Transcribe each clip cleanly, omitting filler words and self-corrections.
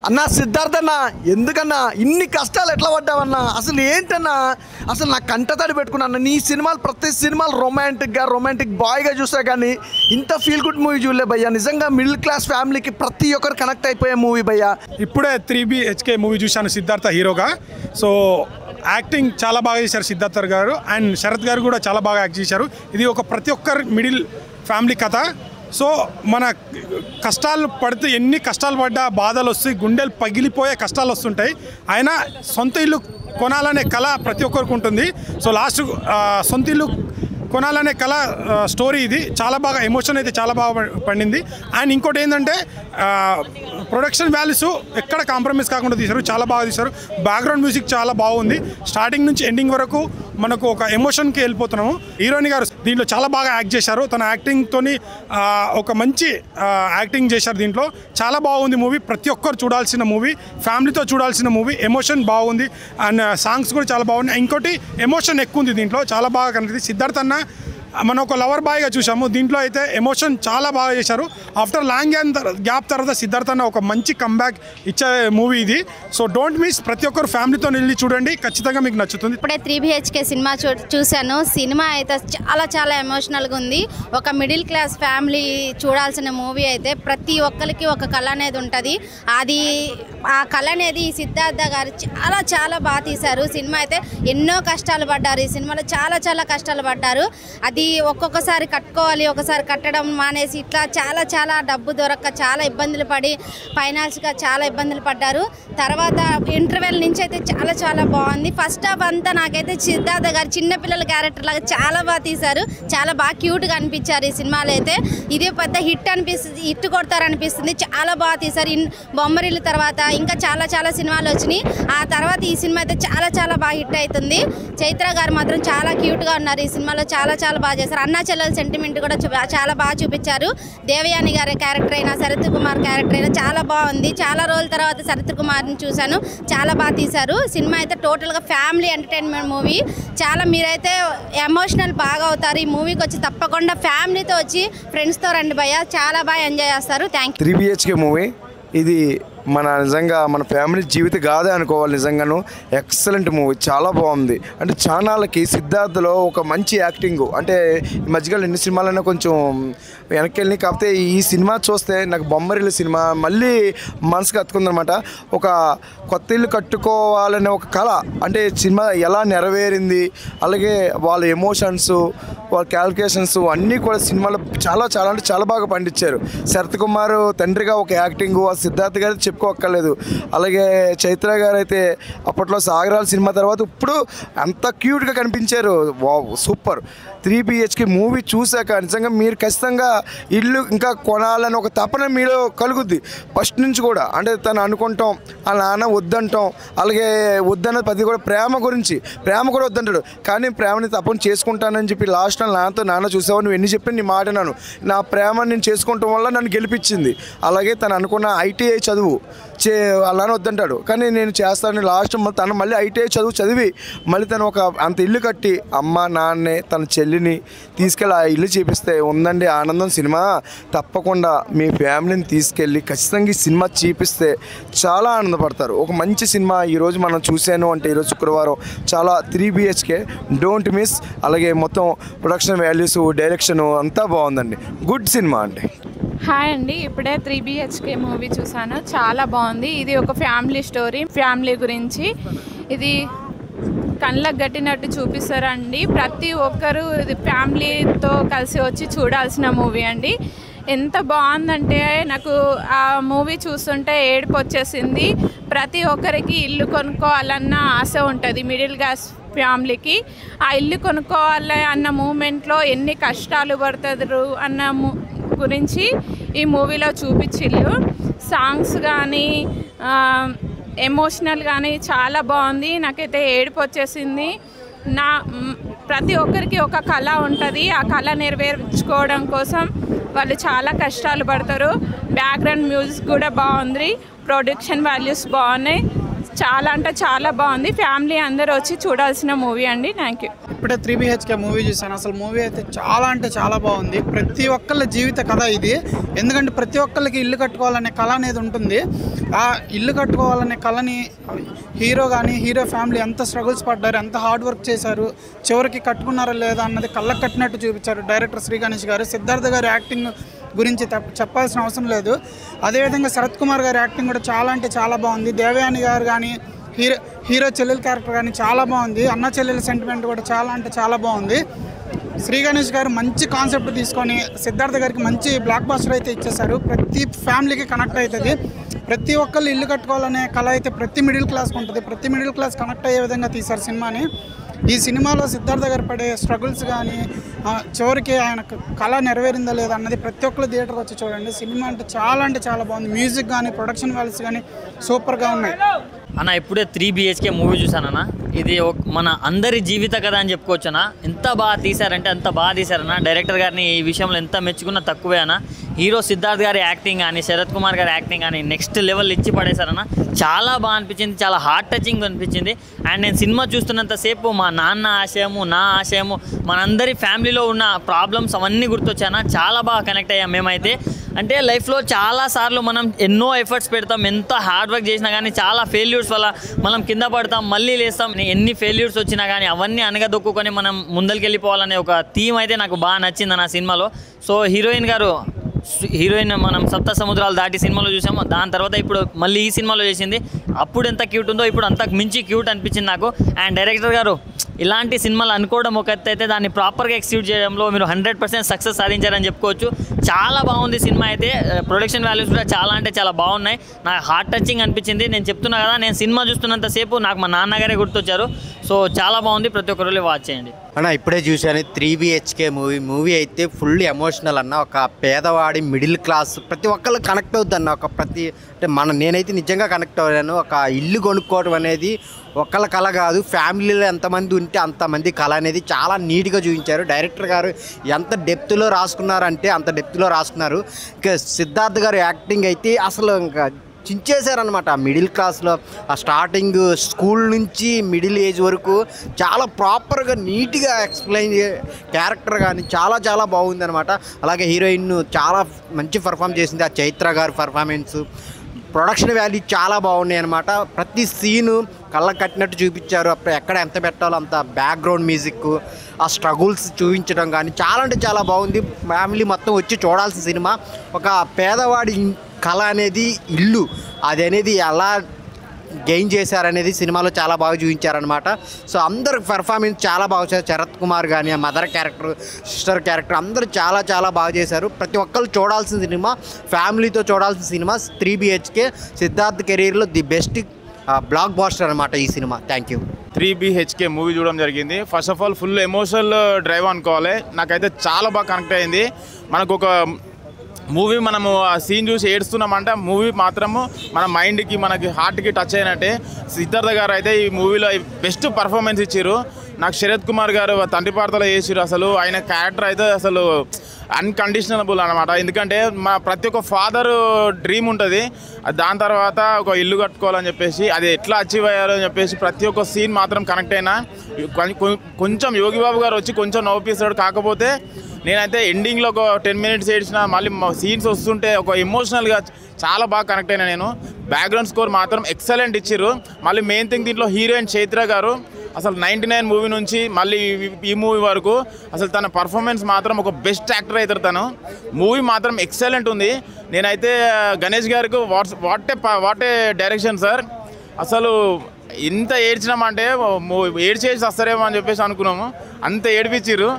అన్నా సిద్ధార్థ అన్న, ఎందుకన్నా ఇన్ని కష్టాలు ఎట్లా పడ్డావన్నా? అసలు ఏంటన్నా, అసలు నా కంటతడి పెట్టుకున్నా. నీ సినిమాలు ప్రతి సినిమాలు రొమాంటిక్ బాయ్గా చూసా, కానీ ఇంత ఫీల్ గుడ్ మూవీ చూడలే భయ్యా. నిజంగా మిడిల్ క్లాస్ ఫ్యామిలీకి ప్రతి ఒక్కరు కనెక్ట్ అయిపోయే మూవీ భయ్యా. ఇప్పుడే 3BHK మూవీ చూశాను సిద్ధార్థ హీరోగా. సో యాక్టింగ్ చాలా బాగా చేశారు సిద్ధార్థ గారు, అండ్ శరత్ గారు కూడా చాలా బాగా యాక్ట్ చేశారు. ఇది ఒక ప్రతి ఒక్కరు మిడిల్ ఫ్యామిలీ కథ. సో మన కష్టాలు పడితే ఎన్ని కష్టాలు పడ్డా బాధలు వస్తాయి, గుండెలు పగిలిపోయే కష్టాలు వస్తుంటాయి. అయినా సొంత ఇల్లు కొనాలనే కళ ప్రతి ఒక్కరికి ఉంటుంది. సో లాస్ట్ సొంత ఇల్లు కొనాలనే కళ స్టోరీ ఇది. చాలా బాగా ఎమోషన్ అయితే చాలా బాగా పండింది. అండ్ ఇంకోటి ఏంటంటే ప్రొడక్షన్ వాల్యూస్ ఎక్కడ కాంప్రమైజ్ కాకుండా తీశారు, చాలా బాగా తీశారు. బ్యాక్గ్రౌండ్ మ్యూజిక్ చాలా బాగుంది. స్టార్టింగ్ నుంచి ఎండింగ్ వరకు మనకు ఒక ఎమోషన్కి వెళ్ళిపోతున్నాము. హీరోయిన్ గారు దీంట్లో చాలా బాగా యాక్ట్ చేశారు. తన యాక్టింగ్తోని ఒక మంచి యాక్టింగ్ చేశారు. దీంట్లో చాలా బాగుంది మూవీ. ప్రతి ఒక్కరు చూడాల్సిన మూవీ, ఫ్యామిలీతో చూడాల్సిన మూవీ. ఎమోషన్ బాగుంది అండ్ సాంగ్స్ కూడా చాలా బాగున్నాయి. ఇంకోటి ఎమోషన్ ఎక్కువ ఉంది దీంట్లో, చాలా బాగా కనిపిస్తుంది. సిద్ధార్థ అన్న మనం ఒక లవర్ బాయ్గా చూసాము, దీంట్లో అయితే ఎమోషన్ చాలా బాగా చేశారు. ఆఫ్టర్ లాంగ్ గ్యాప్ తర్వాత సిద్ధార్థ అన్న ఒక మంచి కంబ్యాక్ ఇచ్చే మూవీ ఇది. సో డోంట్ మిస్, ప్రతి ఒక్కరు ఫ్యామిలీతో వెళ్ళి చూడండి, ఖచ్చితంగా మీకు నచ్చుతుంది. ఇప్పుడే 3BHK సినిమా చూశాను. సినిమా అయితే చాలా ఎమోషనల్గా ఉంది. ఒక మిడిల్ క్లాస్ ఫ్యామిలీ చూడాల్సిన మూవీ అయితే. ప్రతి ఒక్కరికి ఒక కళ అనేది ఉంటుంది. అది ఆ కళ అనేది సిద్ధార్థ గారు చాలా బాగా తీశారు. సినిమా అయితే ఎన్నో కష్టాలు పడ్డారు. ఈ సినిమాలో చాలా కష్టాలు పడ్డారు. అది ఒక్కొక్కసారి కట్టుకోవాలి, ఒకసారి కట్టడం మానేసి ఇట్లా చాలా డబ్బు దొరక్క చాలా ఇబ్బందులు పడి ఫైనాన్స్గా చాలా ఇబ్బందులు పడ్డారు. తర్వాత ఇంటర్వెల్ నుంచి అయితే చాలా బాగుంది. ఫస్ట్ హాఫ్ అంతా నాకైతే సిద్ధార్థ గారు చిన్నపిల్లల క్యారెక్టర్ లాగా చాలా బాగా తీశారు. చాలా బాగా క్యూట్గా అనిపించారు ఈ సినిమాలో అయితే. ఇదే పెద్ద హిట్ అనిపిస్తుంది, హిట్ కొడతారనిపిస్తుంది. చాలా బాగా తీశారు. బొమ్మరిల్లు తర్వాత ఇంకా చాలా సినిమాలు వచ్చినాయి. ఆ తర్వాత ఈ సినిమా అయితే చాలా బాగా హిట్ అవుతుంది. చైత్ర గారు మాత్రం చాలా క్యూట్గా ఉన్నారు ఈ సినిమాలో. చాలా బాగా చేశారు. అన్నా చెల్లెల సెంటిమెంట్ కూడా చాలా బాగా చూపించారు. దేవయాని గారి క్యారెక్టర్ అయినా, శరత్ కుమార్ క్యారెక్టర్ అయినా చాలా బాగుంది. చాలా రోజుల తర్వాత శరత్ కుమార్ని చూశాను, చాలా బాగా తీశారు. సినిమా అయితే టోటల్గా ఫ్యామిలీ ఎంటర్టైన్మెంట్ మూవీ. మీరైతే ఎమోషనల్ బాగా అవుతారు. ఈ మూవీకి వచ్చి తప్పకుండా ఫ్యామిలీతో వచ్చి ఫ్రెండ్స్తో రండి భయ్య, చాలా బాగా ఎంజాయ్ చేస్తారు. Thank you. 3BHK మూవీ ఇది నిజంగా మన ఫ్యామిలీ జీవిత గాథే అనుకోవాలి. నిజంగాను ఎక్సలెంట్ మూవీ, చాలా బాగుంది. అంటే చానాళ్ళకి సిద్ధార్థలో ఒక మంచి యాక్టింగ్, అంటే ఈ మధ్యకాలంలో ఎన్ని సినిమాలైనా కొంచెం వెనక్కి వెళ్ళి, కాకపోతే ఈ సినిమా చూస్తే నాకు బొమ్మరిల్లు సినిమా మళ్ళీ మనసుకు హత్తుకుందనమాట. ఒక కొత్త ఇల్లు కట్టుకోవాలనే ఒక కళ, అంటే సినిమా ఎలా నెరవేరింది, అలాగే వాళ్ళ ఎమోషన్స్, వాళ్ళ క్యాలిక్యులేషన్స్ అన్నీ కూడా సినిమాలో చాలా అంటే చాలా బాగా పండించారు. శరత్ కుమార్ తండ్రిగా ఒక యాక్టింగ్, ఆ సిద్ధార్థ్ గారు చెప్పుకోక్కర్లేదు. అలాగే చైత్ర గారు అయితే అప్పట్లో సాగరాల సినిమా తర్వాత ఇప్పుడు అంత క్యూట్గా కనిపించారు. Wow, super. 3BHK మూవీ చూశాక నిజంగా మీరు ఖచ్చితంగా ఇల్లు ఇంకా కొనాలని ఒక తపన మీలో కలుగుద్ది ఫస్ట్ నుంచి కూడా. అంటే తను అనుకుంటాం, ఆ నాన్న వద్దంటాం, అలాగే వద్దన్నది పది కూడా ప్రేమ గురించి, ప్రేమ కూడా వద్దంటాడు, కానీ ప్రేమని తప్పని చేసుకుంటానని చెప్పి లాస్ట్ నాన్న చూసావు, నువ్వు ఎన్ని చెప్పి నీ మాట నా ప్రేమని నేను చేసుకోవటం వల్ల నన్ను గెలిపించింది. అలాగే తను అనుకున్న ITI చదువు అలానే వద్దంటాడు, కానీ నేను చేస్తాను లాస్ట్. తను మళ్ళీ ITI చదివి మళ్ళీ తను ఒక అంత ఇల్లు కట్టి అమ్మ నాన్నే తన చెల్లిని తీసుకెళ్ళి ఆ ఇల్లు చూపిస్తే ఉందండి ఆనందం సినిమా. తప్పకుండా మీ ఫ్యామిలీని తీసుకెళ్ళి ఖచ్చితంగా ఈ సినిమా చూపిస్తే చాలా ఆనందపడతారు. ఒక మంచి సినిమా ఈరోజు మనం చూశాను అంటే ఈరోజు శుక్రవారం చాలా 3BHK డోంట్ మిస్. అలాగే మొత్తం ప్రొడక్షన్ వాల్యూస్, డైరెక్షన్ అంతా బాగుందండి. గుడ్ సినిమా అండి. హాయ్ అండి, ఇప్పుడే 3BHK మూవీ చూసాను, చాలా బాగుంది. ఇది ఒక ఫ్యామిలీ స్టోరీ, ఫ్యామిలీ గురించి. ఇది కళ్ళకు గట్టినట్టు చూపిస్తారండి. ప్రతి ఒక్కరూ ఇది ఫ్యామిలీతో కలిసి వచ్చి చూడాల్సిన మూవీ అండి. ఎంత బాగుందంటే నాకు ఆ మూవీ చూస్తుంటే ఏడుపు వచ్చేసింది. ప్రతి ఒక్కరికి ఇల్లు కొనుక్కోవాలన్న ఆశ ఉంటుంది మిడిల్ క్లాస్ ఫ్యామిలీకి. ఆ ఇల్లు కొనుక్కోవాలి అన్న మూమెంట్లో ఎన్ని కష్టాలు పడుతారు అన్న గురించి ఈ మూవీలో చూపించిల్లు. సాంగ్స్ కానీ ఎమోషనల్ కానీ చాలా బాగుంది. నాకైతే ఏడుపు వచ్చేసింది. ప్రతి ఒక్కరికి ఒక కళ ఉంటుంది, ఆ కళ నెరవేర్చుకోవడం కోసం వాళ్ళు చాలా కష్టాలు పడతారు. బ్యాక్గ్రౌండ్ మ్యూజిక్ కూడా బాగుంది, ప్రొడక్షన్ వాల్యూస్ బాగున్నాయి. చాలా అంటే చాలా బాగుంది. ఫ్యామిలీ అందరూ వచ్చి చూడాల్సిన మూవీ అండి. Thank you. ఇప్పుడే 3BHK మూవీ చూశాను. అసలు మూవీ అయితే చాలా అంటే చాలా బాగుంది. ప్రతి ఒక్కళ్ళ జీవిత కథ ఇది. ఎందుకంటే ప్రతి ఒక్కళ్ళకి ఇల్లు కట్టుకోవాలనే కళ అనేది ఉంటుంది. ఆ ఇల్లు కట్టుకోవాలనే కళని హీరో కానీ హీరో ఫ్యామిలీ ఎంత స్ట్రగుల్స్ పడ్డారు, ఎంత హార్డ్ వర్క్ చేశారు, చివరికి కట్టుకున్నారా లేదా అన్నది కళ్ళకు కట్టినట్టు చూపించారు డైరెక్టర్ శ్రీ గణేష్ గారు. సిద్ధార్థ గారి యాక్టింగ్ గురించి చెప్పాల్సిన అవసరం లేదు. అదేవిధంగా శరత్ కుమార్ గారి యాక్టింగ్ కూడా చాలా అంటే చాలా బాగుంది. దేవయాని గారు కానీ హీరో చెల్లెల క్యారెక్టర్ కానీ చాలా బాగుంది. అన్న చెల్లెల సెంటిమెంట్ కూడా చాలా అంటే చాలా బాగుంది. శ్రీ గణేష్ గారు మంచి కాన్సెప్ట్ తీసుకొని సిద్ధార్థ గారికి మంచి బ్లాక్ బాస్టర్ అయితే ఇచ్చేశారు. ప్రతి ఫ్యామిలీకి కనెక్ట్ అవుతుంది. ప్రతి ఒక్కళ్ళు ఇల్లు కట్టుకోవాలనే కళ అయితే ప్రతి మిడిల్ క్లాస్కి ఉంటుంది. ప్రతి మిడిల్ క్లాస్ కనెక్ట్ అయ్యే విధంగా తీశారు సినిమాని. ఈ సినిమాలో సిద్ధార్థ గారు పడే స్ట్రగుల్స్ కానీ చివరికి ఆయన కళ నెరవేరిందా లేదా అన్నది ప్రతి ఒక్కరు థియేటర్కి వచ్చి చూడండి. సినిమా అంటే చాలా బాగుంది. మ్యూజిక్ కానీ ప్రొడక్షన్ వాల్యూస్ కానీ సూపర్గా ఉన్నాయి. అన్న ఇప్పుడే 3BHK మూవీ చూసానన్న. ఇది మన అందరి జీవిత కథ అని చెప్పుకోవచ్చు అన్న. ఎంత బాగా తీశారంటే అంత బాగా తీశారన్న. డైరెక్టర్ గారిని ఈ విషయంలో ఎంత మెచ్చుకున్నా తక్కువే అన్న. హీరో సిద్ధార్థ్ గారి యాక్టింగ్ కానీ శరత్ కుమార్ గారి యాక్టింగ్ కానీ నెక్స్ట్ లెవెల్ ఇచ్చి పడేశారన్న. చాలా బాగా అనిపించింది, చాలా హార్ట్ టచింగ్ అనిపించింది. అండ్ నేను సినిమా చూస్తున్నంతసేపు మా నాన్న ఆశయము, నా ఆశయము, మనందరి ఫ్యామిలీలో ఉన్న ప్రాబ్లమ్స్ అవన్నీ గుర్తొచ్చానా. చాలా బాగా కనెక్ట్ అయ్యాం మేమైతే. అంటే లైఫ్లో చాలాసార్లు మనం ఎన్నో ఎఫర్ట్స్ పెడతాం, ఎంత హార్డ్ వర్క్ చేసినా కానీ చాలా ఫెయిల్యూర్స్ వల్ల మనం కింద పడతాం, మళ్ళీ లేస్తాం. ఎన్ని ఫెయిల్యూర్స్ వచ్చినా కానీ అవన్నీ అనగదొక్కుని మనం ముందరికి వెళ్ళిపోవాలనే ఒక థీమ్ అయితే నాకు బాగా నచ్చింది నా సినిమాలో. సో హీరోయిన్ మనం సప్త సముద్రాలు దాటి సినిమాలో చూసాము. దాని తర్వాత ఇప్పుడు మళ్ళీ ఈ సినిమాలో చేసింది. అప్పుడు ఎంత క్యూట్ ఉందో ఇప్పుడు అంతకు మించి క్యూట్ అనిపించింది నాకు. అండ్ డైరెక్టర్ గారు ఇలాంటి సినిమాలు అనుకోవడం ఒక ఎత్తు అయితే దాన్ని ప్రాపర్గా ఎక్స్క్యూట్ చేయడంలో మీరు 100% సక్సెస్ సాధించారని చెప్పుకోవచ్చు. చాలా బాగుంది సినిమా అయితే. ప్రొడక్షన్ వాల్యూస్ కూడా చాలా అంటే చాలా బాగున్నాయి. నాకు హార్ట్ టచింగ్ అనిపించింది. నేను చెప్తున్నా కదా, నేను సినిమా చూస్తున్నంతసేపు నాకు మా నాన్నగారే గుర్తొచ్చారు. సో చాలా బాగుంది, ప్రతి ఒక్కరు వాచ్ చేయండి అన్న. ఇప్పుడే చూశాను 3BHK మూవీ అయితే ఫుల్ ఎమోషనల్ అన్న. ఒక పేదవాడి మిడిల్ క్లాస్ ప్రతి ఒక్కళ్ళు కనెక్ట్ అవుద్ది అన్న. అంటే నేనైతే నిజంగా కనెక్ట్ అయ్యాను. ఒక ఇల్లు కొనుక్కోవడం అనేది ఒకళ్ళ కళ కాదు, ఫ్యామిలీలో ఎంతమంది ఉంటే అంతమంది కళ అనేది చాలా నీట్గా చూపించారు. డైరెక్టర్ గారు ఎంత డెప్త్లో రాసుకున్నారంటే అంత డెప్త్లో రాసుకున్నారు. ఇంకా సిద్ధార్థ్ గారు యాక్టింగ్ అయితే అసలు ఇంకా చించేశారనమాట. మిడిల్ క్లాస్లో ఆ స్టార్టింగ్ స్కూల్ నుంచి మిడిల్ ఏజ్ వరకు చాలా ప్రాపర్గా నీట్గా ఎక్స్ప్లెయిన్ క్యారెక్టర్ కానీ చాలా చాలా బాగుంది అనమాట. అలాగే హీరోయిన్ చాలా మంచి పర్ఫామ్ చేసింది. ఆ చైత్ర గారి పర్ఫార్మెన్స్, ప్రొడక్షన్ వాల్యూ చాలా బాగున్నాయి అనమాట. ప్రతి సీను కళ్ళకు కట్టినట్టు చూపించారు. అప్పుడు ఎక్కడ ఎంత పెట్టాలో అంత బ్యాక్గ్రౌండ్ మ్యూజిక్, ఆ స్ట్రగుల్స్ చూపించడం కానీ చాలా అంటే చాలా బాగుంది. ఫ్యామిలీ మొత్తం వచ్చి చూడాల్సిన సినిమా. ఒక పేదవాడి కళ అనేది ఇల్లు, అది అనేది ఎలా గెయిన్ చేశారనేది సినిమాలో చాలా బాగా చూపించారనమాట. సో అందరు పెర్ఫార్మెన్స్ చాలా బాగా చేశారు. శరత్ కుమార్ కానీ ఆ మదర్ క్యారెక్టర్, సిస్టర్ క్యారెక్టర్ అందరూ చాలా చాలా బాగా చేశారు. ప్రతి ఒక్కరు చూడాల్సిన సినిమా, ఫ్యామిలీతో చూడాల్సిన సినిమా. 3BHK సిద్ధార్థ్ కెరీర్లో ది బెస్ట్ బ్లాక్ బాస్టర్ అనమాట ఈ cinema. Thank you. 3BHK movie చూడడం జరిగింది. First of all full emotional drive అనుకోవాలి. నాకైతే చాలా బాగా కనెక్ట్ అయింది. మనకు ఒక మూవీ మనము ఆ సీన్ చూసి ఏడుస్తున్నామంటే ఆ మూవీ మాత్రము మన మైండ్కి మనకి హార్ట్కి టచ్ అయినట్టే. సిద్ధార్థ గారు అయితే ఈ మూవీలో బెస్ట్ పర్ఫార్మెన్స్ ఇచ్చారు. నాకు శరత్ కుమార్ గారు తండ్రి పాత్రలో చేసారు. అసలు ఆయన క్యారెక్టర్ అయితే అసలు అన్కండిషనబుల్ అనమాట. ఎందుకంటే ప్రతి ఒక్క ఫాదర్ డ్రీమ్ ఉంటుంది, దాని తర్వాత ఒక ఇల్లు కట్టుకోవాలని చెప్పేసి అది ఎట్లా అచీవ్ అయ్యారో అని చెప్పేసి ప్రతి ఒక్క సీన్ మాత్రం కనెక్ట్ అయినా. కొంచెం యోగి బాబు గారు వచ్చి కొంచెం నవ్వుపిస్తాడు. కాకపోతే నేనైతే ఎండింగ్లో ఒక 10 minutes ఏడ్చిన. మళ్ళీ సీన్స్ వస్తుంటే ఒక ఎమోషనల్గా చాలా బాగా కనెక్ట్ అయినా నేను. బ్యాక్గ్రౌండ్ స్కోర్ మాత్రం ఎక్సలెంట్ ఇచ్చారు. మళ్ళీ మెయిన్ థింగ్ దీంట్లో హీరోయిన్ చైత్ర గారు అసలు 99 మూవీ నుంచి మళ్ళీ ఈ మూవీ వరకు అసలు తన పర్ఫార్మెన్స్ మాత్రం ఒక బెస్ట్ యాక్టర్ అవుతారు తను. మూవీ మాత్రం ఎక్సలెంట్ ఉంది. నేనైతే గణేష్ గారికి వాట్ ఏ డైరెక్షన్ సార్. అసలు ఇంత ఏడ్చినామంటే ఏడ్చేసి వస్తారేమో అని చెప్పేసి అనుకున్నాము. అంత ఏడిపించారు.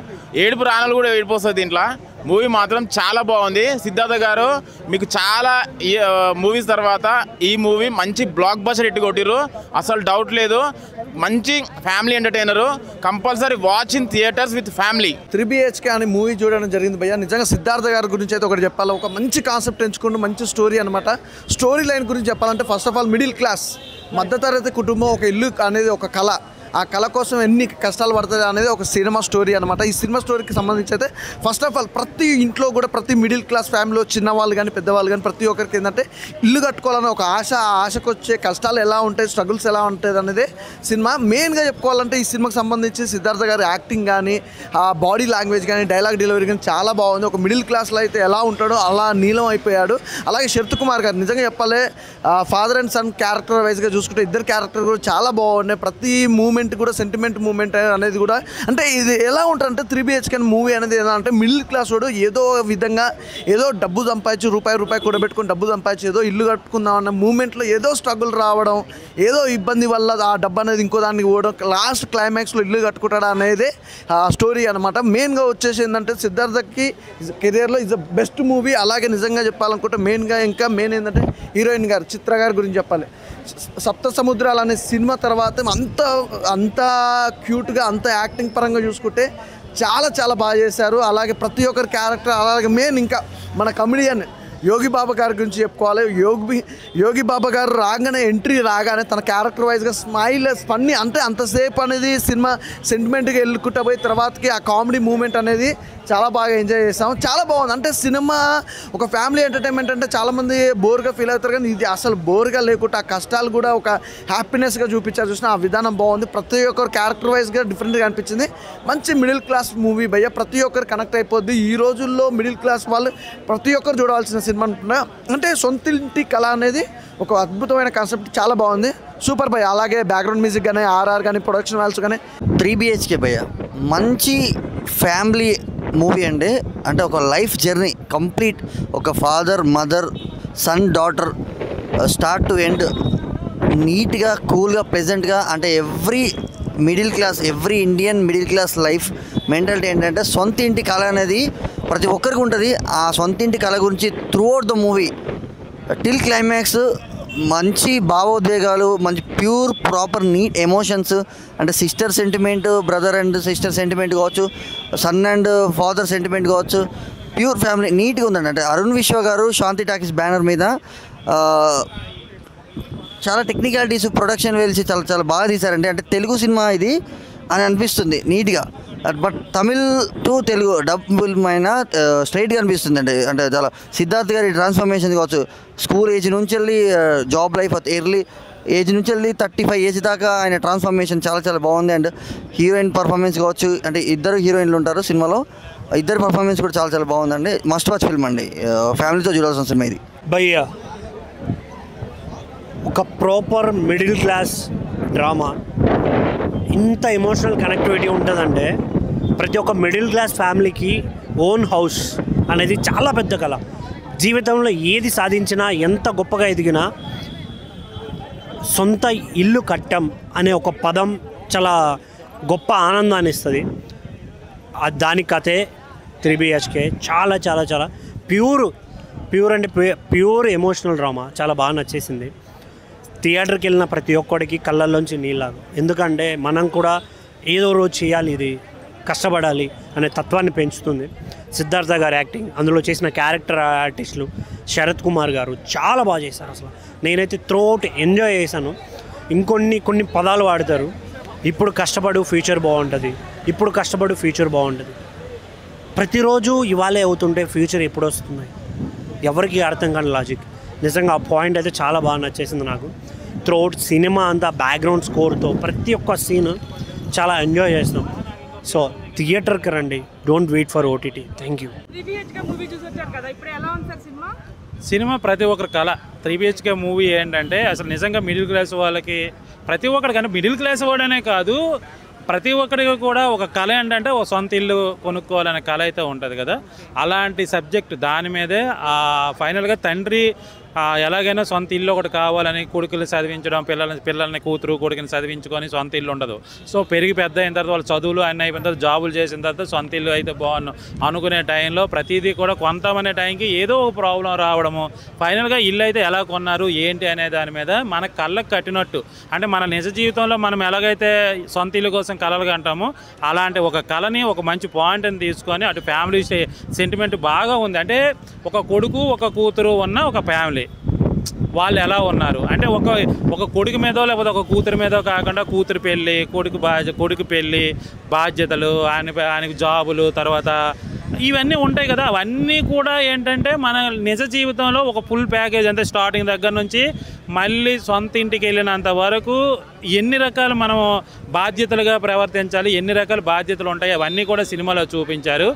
ఏడుపు రాణాలు కూడా ఏడిపోస్తుంది దీంట్లో. మూవీ మాత్రం చాలా బాగుంది. సిద్ధార్థ గారు మీకు చాలా మూవీస్ తర్వాత ఈ మూవీ మంచి బ్లాక్ బస్టర్ హిట్ కొట్టిరు, అసలు డౌట్ లేదు. మంచి family entertainer. Compulsory watch in theatres with family. 3BHK అనే మూవీ చూడడం జరిగింది భయ్య. నిజంగా సిద్ధార్థ గారి గురించి అయితే ఒకటి చెప్పాలి. ఒక మంచి కాన్సెప్ట్ ఎంచుకుంటూ మంచి స్టోరీ అనమాట. స్టోరీ లైన్ గురించి చెప్పాలంటే first of all middle class మధ్యతరగతి కుటుంబం, ఒక ఇల్లు అనేది ఒక కళ. ఆ కళ కోసం ఎన్ని కష్టాలు పడుతుంది అనేది ఒక సినిమా స్టోరీ అనమాట. ఈ సినిమా స్టోరీకి సంబంధించి అయితే ఫస్ట్ ఆఫ్ ఆల్ ప్రతి ఇంట్లో కూడా ప్రతి మిడిల్ క్లాస్ ఫ్యామిలీలో చిన్నవాళ్ళు కానీ పెద్దవాళ్ళు కానీ ప్రతి ఒక్కరికి ఏంటంటే ఇల్లు కట్టుకోవాలని ఒక ఆశ, ఆ ఆశకు వచ్చే కష్టాలు ఎలా ఉంటాయి, స్ట్రగుల్స్ ఎలా ఉంటుంది అనేది సినిమా. మెయిన్గా చెప్పుకోవాలంటే ఈ సినిమాకి సంబంధించి సిద్ధార్థ గారి యాక్టింగ్ కానీ, ఆ బాడీ లాంగ్వేజ్ కానీ, డైలాగ్ డెలివరీ కానీ చాలా బాగుంది. ఒక మిడిల్ క్లాస్లో అయితే ఎలా ఉంటాడో అలా నీలం అయిపోయాడు. అలాగే శరత్ కుమార్ గారు నిజంగా చెప్పాలి, ఫాదర్ అండ్ సన్ క్యారెక్టర్ వైజ్గా చూసుకుంటే ఇద్దరు క్యారెక్టర్ కూడా చాలా బాగున్నాయి. ప్రతి మూమెంట్ కూడా సెంటిమెంట్ మూమెంట్ అనేది కూడా అంటే ఇది ఎలా ఉంటుందంటే 3BHK మూవీ అనేది ఎలా అంటే మిడిల్ క్లాస్ వాడు ఏదో విధంగా ఏదో డబ్బు సంపాదించి రూపాయి కూడబెట్టుకుని డబ్బు సంపాదించి ఏదో ఇల్లు కట్టుకుందాం అన్న మూమెంట్లో ఏదో స్ట్రగుల్ రావడం, ఏదో ఇబ్బంది వల్ల ఆ డబ్బు అనేది ఇంకో దానికి పోవడం, లాస్ట్ క్లైమాక్స్లో ఇల్లు కట్టుకుంటాడా అనేది ఆ స్టోరీ అనమాట. మెయిన్గా వచ్చేసి ఏంటంటే సిద్ధార్థకి కెరియర్లో ఇస్ ద బెస్ట్ మూవీ. అలాగే నిజంగా చెప్పాలనుకుంటే మెయిన్గా ఇంకా మెయిన్ ఏంటంటే హీరోయిన్ గారు చిత్ర గారి గురించి చెప్పాలి. సప్త సముద్రాలు అనే సినిమా తర్వాత అంత క్యూట్గా అంత యాక్టింగ్ పరంగా చూసుకుంటే చాలా బాగా చేశారు. అలాగే ప్రతి ఒక్కరి క్యారెక్టర్, అలాగే మెయిన్ ఇంకా మన కమెడియన్ యోగి బాబా గారి గురించి చెప్పుకోవాలి. యోగి బాబా గారు ఎంట్రీ రాగానే తన క్యారెక్టర్ వైజ్గా స్మైల్ ఫన్నీ అంటే అంతసేపు అనేది సినిమా సెంటిమెంట్గా వెళ్ళుకుంటా పోయి తర్వాతకి ఆ కామెడీ మూమెంట్ అనేది చాలా బాగా ఎంజాయ్ చేసాం. చాలా బాగుంది. అంటే సినిమా ఒక ఫ్యామిలీ ఎంటర్టైన్మెంట్ అంటే చాలామంది బోర్గా ఫీల్ అవుతారు, కానీ ఇది అసలు బోర్గా లేకుండా ఆ కష్టాలు కూడా ఒక హ్యాపీనెస్గా చూపించారు. చూసిన ఆ విధానం బాగుంది. ప్రతి ఒక్కరు క్యారెక్టర్ వైజ్గా డిఫరెంట్గా అనిపించింది. మంచి మిడిల్ క్లాస్ మూవీ భయ్య, ప్రతి ఒక్కరు కనెక్ట్ అయిపోద్ది. ఈ రోజుల్లో మిడిల్ క్లాస్ వాళ్ళు ప్రతి ఒక్కరు చూడవలసిన సినిమా అంటున్నా. అంటే సొంతింటి కళ అనేది ఒక అద్భుతమైన కాన్సెప్ట్, చాలా బాగుంది. సూపర్ భయ్య. అలాగే బ్యాక్గ్రౌండ్ మ్యూజిక్ కానీ, ఆర్ఆర్ కానీ, ప్రొడక్షన్ వాల్స్ కానీ 3BHK భయ్య మంచి ఫ్యామిలీ మూవీ అండి. అంటే ఒక లైఫ్ జర్నీ కంప్లీట్, ఒక father mother sun daughter start to end నీట్గా కూల్గా ప్లెజెంట్గా. అంటే every middle class, every Indian middle class life mentality ఏంటంటే సొంత ఇంటి కళ అనేది ప్రతి ఒక్కరికి ఉంటుంది. ఆ సొంత ఇంటి కళ గురించి through out the movie till climax మంచి భావోద్వేగాలు, మంచి ప్యూర్ ప్రాపర్ నీట్ ఎమోషన్స్. అంటే sister sentiment, brother and sister sentiment కావచ్చు, సన్ అండ్ ఫాదర్ సెంటిమెంట్ కావచ్చు, ప్యూర్ ఫ్యామిలీ నీట్గా ఉందండి. అంటే అరుణ్ విశ్వ గారు శాంతి టాకీస్ బ్యానర్ మీద చాలా టెక్నికాలిటీస్, ప్రొడక్షన్ వేల్సి చాలా బాగా తీశారండి. అంటే తెలుగు సినిమా ఇది అని అనిపిస్తుంది నీట్గా. బట్ తమిళ్ టు తెలుగు డబ్బుల్ మైన స్ట్రైట్గా అనిపిస్తుంది అండి. అంటే చాలా సిద్ధార్థ్ గారి ట్రాన్స్ఫర్మేషన్ కావచ్చు, స్కూల్ ఏజ్ నుంచి వెళ్ళి జాబ్ లైఫ్ ఎర్లీ ఏజ్ నుంచి వెళ్ళి 35 ఏజ్ దాకా ఆయన ట్రాన్స్ఫర్మేషన్ చాలా బాగుంది. అండ్ హీరోయిన్ పర్ఫార్మెన్స్ కావచ్చు, అంటే ఇద్దరు హీరోయిన్లు ఉంటారు సినిమాలో, ఇద్దరు పర్ఫార్మెన్స్ కూడా చాలా బాగుందండి. మస్ట్ వాచ్ ఫిల్మ్ అండి, ఫ్యామిలీతో చూడాల్సిన సినిమా ఇది భయ్య. ఒక ప్రాపర్ మిడిల్ క్లాస్ డ్రామా ఇంత ఎమోషనల్ కనెక్టివిటీ ఉంటుందంటే ప్రతి ఒక్క మిడిల్ క్లాస్ ఫ్యామిలీకి ఓన్ హౌస్ అనేది చాలా పెద్ద కళ. జీవితంలో ఏది సాధించినా, ఎంత గొప్పగా ఎదిగినా సొంత ఇల్లు కట్టం అనే ఒక పదం చాలా గొప్ప ఆనందాన్ని ఇస్తుంది. దాని కథే 3BHK. చాలా ప్యూర్ అంటే ప్యూర్ ఎమోషనల్ డ్రామా. చాలా బాగా నచ్చేసింది. థియేటర్కి వెళ్ళిన ప్రతి ఒక్కడికి కళ్ళల్లోంచి నీళ్ళాగు. ఎందుకంటే మనం కూడా ఏదో రోజు చేయాలి, ఇది కష్టపడాలి అనే తత్వాన్ని పెంచుతుంది. సిద్ధార్థ గారి యాక్టింగ్, అందులో చేసిన క్యారెక్టర్ ఆర్టిస్టులు శరత్ కుమార్ గారు చాలా బాగా చేశారు. అసలు నేనైతే త్రూఅవుట్ ఎంజాయ్ చేశాను. కొన్ని పదాలు వాడతారు, ఇప్పుడు కష్టపడు ఫ్యూచర్ బాగుంటుంది, ఇప్పుడు కష్టపడు ఫ్యూచర్ బాగుంటుంది. ప్రతిరోజు ఇవాళే అవుతుంటే ఫ్యూచర్ ఎప్పుడు వస్తుంది, ఎవరికి అర్థం కాని లాజిక్. నిజంగా ఆ పాయింట్ అయితే చాలా బాగా నచ్చేసింది నాకు. త్రూఅవుట్ సినిమా అంతా బ్యాక్గ్రౌండ్ స్కోర్తో ప్రతి ఒక్క సీన్ చాలా ఎంజాయ్ చేస్తాం. సో థియేటర్కి రండి, don't wait for OTT. Thank you. Cinema ప్రతి ఒక్కరి కళ. 3BHK మూవీ ఏంటంటే అసలు నిజంగా మిడిల్ క్లాస్ వాళ్ళకి, ప్రతి ఒక్కరికి, కానీ మిడిల్ క్లాస్ వాడనే కాదు ప్రతి ఒక్కరికి కూడా ఒక కళ ఏంటంటే ఒక సొంత ఇల్లు కొనుక్కోవాలనే కళ అయితే ఉంటుంది కదా. అలాంటి సబ్జెక్ట్ దాని మీదే ఫైనల్గా తండ్రి ఎలాగైనా సొంత ఇల్లు ఒకటి కావాలని కొడుకులు చదివించడం, పిల్లల్ని కూతురు కొడుకుని చదివించుకొని సొంత ఇల్లు ఉండదు. సో పెరిగి పెద్ద అయిన తర్వాత వాళ్ళ చదువులు అన్నీ అయిపోయిన తర్వాత జాబులు చేసిన తర్వాత సొంత ఇల్లు అయితే బాగున్నాం అనుకునే టైంలో ప్రతిదీ కూడా కొంతమంది టైంకి ఏదో ఒక ప్రాబ్లం రావడము, ఫైనల్గా ఇల్లు అయితే ఎలా కొన్నారు ఏంటి అనే దాని మీద మన కళ్ళకు కట్టినట్టు. అంటే మన నిజ జీవితంలో మనం ఎలాగైతే సొంత ఇల్లు కోసం కలలుగా అంటామో అలాంటి ఒక కళని, ఒక మంచి పాయింట్ని తీసుకొని అటు ఫ్యామిలీ సెంటిమెంట్ బాగా ఉంది. అంటే ఒక కొడుకు ఒక కూతురు ఉన్న ఒక ఫ్యామిలీ, వాళ్ళు ఎలా ఉన్నారు అంటే ఒక కొడుకు మీదో లేకపోతే ఒక కూతురు మీదో కాకుండా కూతురు పెళ్ళి, కొడుకు పెళ్ళి, బాధ్యతలు, ఆయనకి జాబులు, తర్వాత ఇవన్నీ ఉంటాయి కదా. అవన్నీ కూడా ఏంటంటే మన నిజ జీవితంలో ఒక ఫుల్ ప్యాకేజ్ అంటే స్టార్టింగ్ దగ్గర నుంచి మళ్ళీ సొంత ఇంటికి వెళ్ళినంత వరకు ఎన్ని రకాలు మనం బాధ్యతలుగా ప్రవర్తించాలి, ఎన్ని రకాల బాధ్యతలు ఉంటాయి అవన్నీ కూడా సినిమాలో చూపించారు.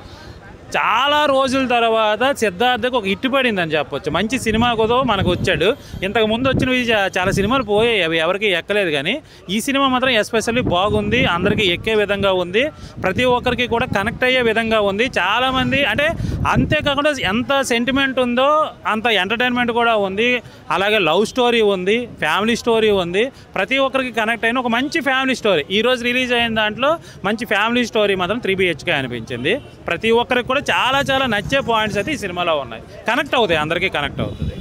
చాలా రోజుల తర్వాత సిద్ధార్థకు ఒక హిట్ పడిందని చెప్పొచ్చు. మంచి సినిమా కూడా మనకు వచ్చాడు. ఇంతకు ముందు వచ్చినవి చాలా సినిమాలు పోయాయి, అవి ఎవరికి ఎక్కలేదు. కానీ ఈ సినిమా మాత్రం ఎస్పెషల్లీ బాగుంది, అందరికీ ఎక్కే విధంగా ఉంది, ప్రతి ఒక్కరికి కూడా కనెక్ట్ అయ్యే విధంగా ఉంది. చాలామంది అంటే అంతేకాకుండా ఎంత సెంటిమెంట్ ఉందో అంత ఎంటర్టైన్మెంట్ కూడా ఉంది, అలాగే లవ్ స్టోరీ ఉంది, ఫ్యామిలీ స్టోరీ ఉంది, ప్రతి ఒక్కరికి కనెక్ట్ అయిన ఒక మంచి ఫ్యామిలీ స్టోరీ. ఈరోజు రిలీజ్ అయిన దాంట్లో మంచి ఫ్యామిలీ స్టోరీ మాత్రం 3BHK అనిపించింది. ప్రతి ఒక్కరికి కూడా చాలా చాలా నచ్చే పాయింట్స్ అయితే ఈ సినిమాలో ఉన్నాయి, కనెక్ట్ అవుతాయి, అందరికీ కనెక్ట్ అవుతుంది.